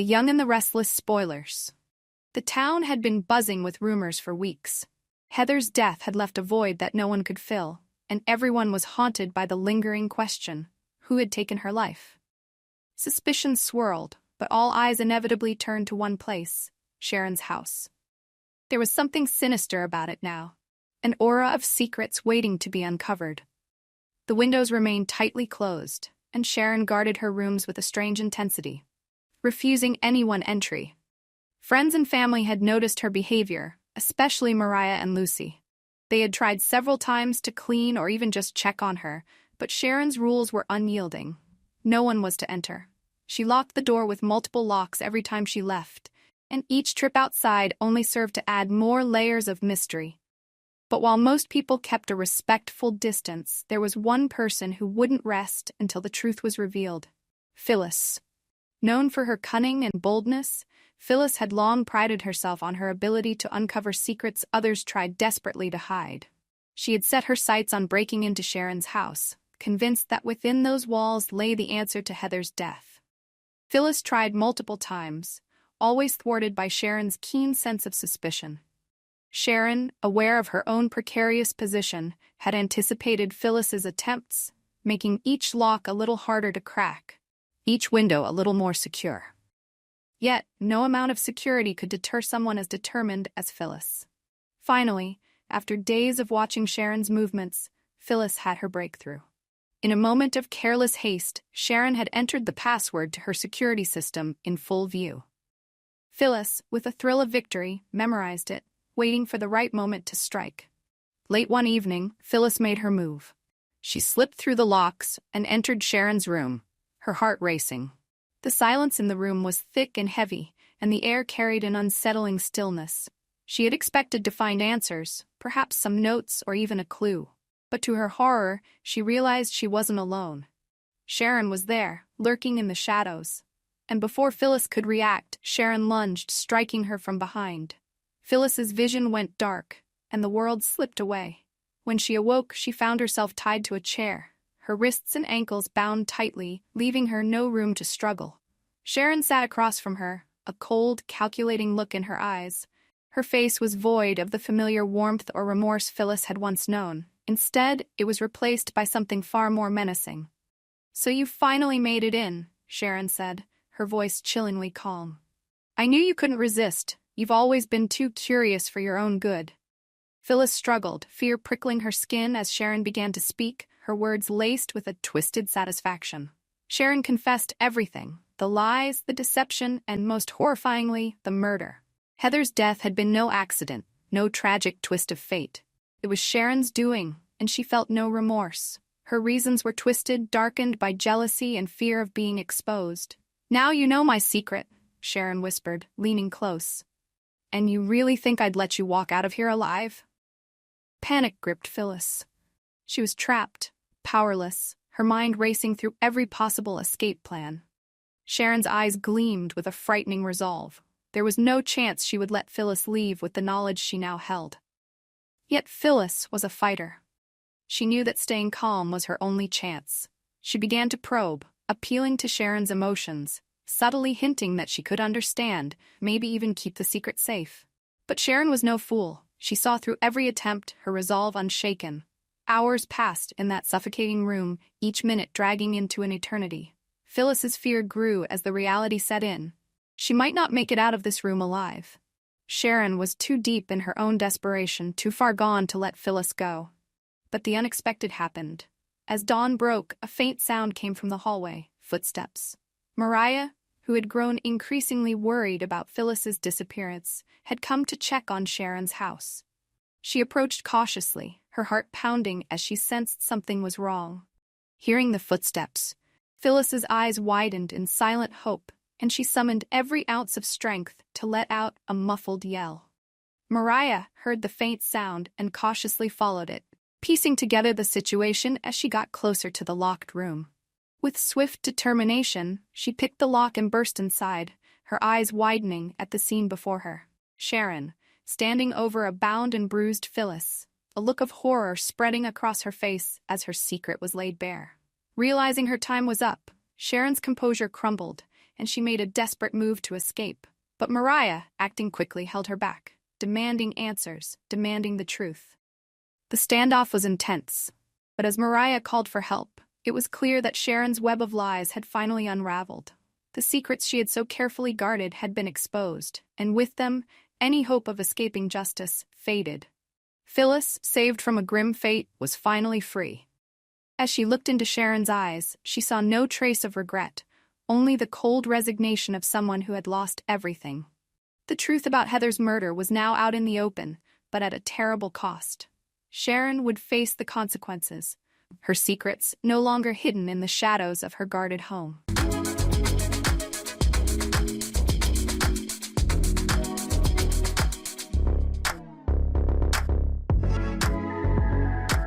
Young and the Restless Spoilers. The town had been buzzing with rumors for weeks. Heather's death had left a void that no one could fill, and everyone was haunted by the lingering question, who had taken her life? Suspicion swirled, but all eyes inevitably turned to one place, Sharon's house. There was something sinister about it now, an aura of secrets waiting to be uncovered. The windows remained tightly closed, and Sharon guarded her rooms with a strange intensity, refusing anyone entry. Friends and family had noticed her behavior, especially Mariah and Lucy. They had tried several times to clean or even just check on her, but Sharon's rules were unyielding. No one was to enter. She locked the door with multiple locks every time she left, and each trip outside only served to add more layers of mystery. But while most people kept a respectful distance, there was one person who wouldn't rest until the truth was revealed: Phyllis. Known for her cunning and boldness, Phyllis had long prided herself on her ability to uncover secrets others tried desperately to hide. She had set her sights on breaking into Sharon's house, convinced that within those walls lay the answer to Heather's death. Phyllis tried multiple times, always thwarted by Sharon's keen sense of suspicion. Sharon, aware of her own precarious position, had anticipated Phyllis's attempts, making each lock a little harder to crack, each window a little more secure. Yet, no amount of security could deter someone as determined as Phyllis. Finally, after days of watching Sharon's movements, Phyllis had her breakthrough. In a moment of careless haste, Sharon had entered the password to her security system in full view. Phyllis, with a thrill of victory, memorized it, waiting for the right moment to strike. Late one evening, Phyllis made her move. She slipped through the locks and entered Sharon's room, her heart racing. The silence in the room was thick and heavy, and the air carried an unsettling stillness. She had expected to find answers, perhaps some notes or even a clue. But to her horror, she realized she wasn't alone. Sharon was there, lurking in the shadows. And before Phyllis could react, Sharon lunged, striking her from behind. Phyllis's vision went dark, and the world slipped away. When she awoke, she found herself tied to a chair, her wrists and ankles bound tightly, leaving her no room to struggle. Sharon sat across from her, a cold, calculating look in her eyes. Her face was void of the familiar warmth or remorse Phyllis had once known. Instead, it was replaced by something far more menacing. "So you finally made it in," Sharon said, her voice chillingly calm. "I knew you couldn't resist. You've always been too curious for your own good." Phyllis struggled, fear prickling her skin as Sharon began to speak, her words laced with a twisted satisfaction. Sharon confessed everything: the lies, the deception, and most horrifyingly, the murder. Heather's death had been no accident, no tragic twist of fate. It was Sharon's doing, and she felt no remorse. Her reasons were twisted, darkened by jealousy and fear of being exposed. "Now you know my secret," Sharon whispered, leaning close. "And you really think I'd let you walk out of here alive?" Panic gripped Phyllis. She was trapped, powerless, her mind racing through every possible escape plan. Sharon's eyes gleamed with a frightening resolve. There was no chance she would let Phyllis leave with the knowledge she now held. Yet Phyllis was a fighter. She knew that staying calm was her only chance. She began to probe, appealing to Sharon's emotions, subtly hinting that she could understand, maybe even keep the secret safe. But Sharon was no fool. She saw through every attempt, her resolve unshaken. Hours passed in that suffocating room, each minute dragging into an eternity. Phyllis's fear grew as the reality set in. She might not make it out of this room alive. Sharon was too deep in her own desperation, too far gone to let Phyllis go. But the unexpected happened. As dawn broke, a faint sound came from the hallway: footsteps. Mariah, who had grown increasingly worried about Phyllis's disappearance, had come to check on Sharon's house. She approached cautiously, her heart pounding as she sensed something was wrong. Hearing the footsteps, Phyllis's eyes widened in silent hope, and she summoned every ounce of strength to let out a muffled yell. Mariah heard the faint sound and cautiously followed it, piecing together the situation as she got closer to the locked room. With swift determination, she picked the lock and burst inside, her eyes widening at the scene before her. Sharon, standing over a bound and bruised Phyllis, a look of horror spreading across her face as her secret was laid bare. Realizing her time was up, Sharon's composure crumbled, and she made a desperate move to escape. But Mariah, acting quickly, held her back, demanding answers, demanding the truth. The standoff was intense, but as Mariah called for help, it was clear that Sharon's web of lies had finally unraveled. The secrets she had so carefully guarded had been exposed, and with them, any hope of escaping justice faded. Phyllis, saved from a grim fate, was finally free. As she looked into Sharon's eyes, she saw no trace of regret, only the cold resignation of someone who had lost everything. The truth about Heather's murder was now out in the open, but at a terrible cost. Sharon would face the consequences, her secrets no longer hidden in the shadows of her guarded home.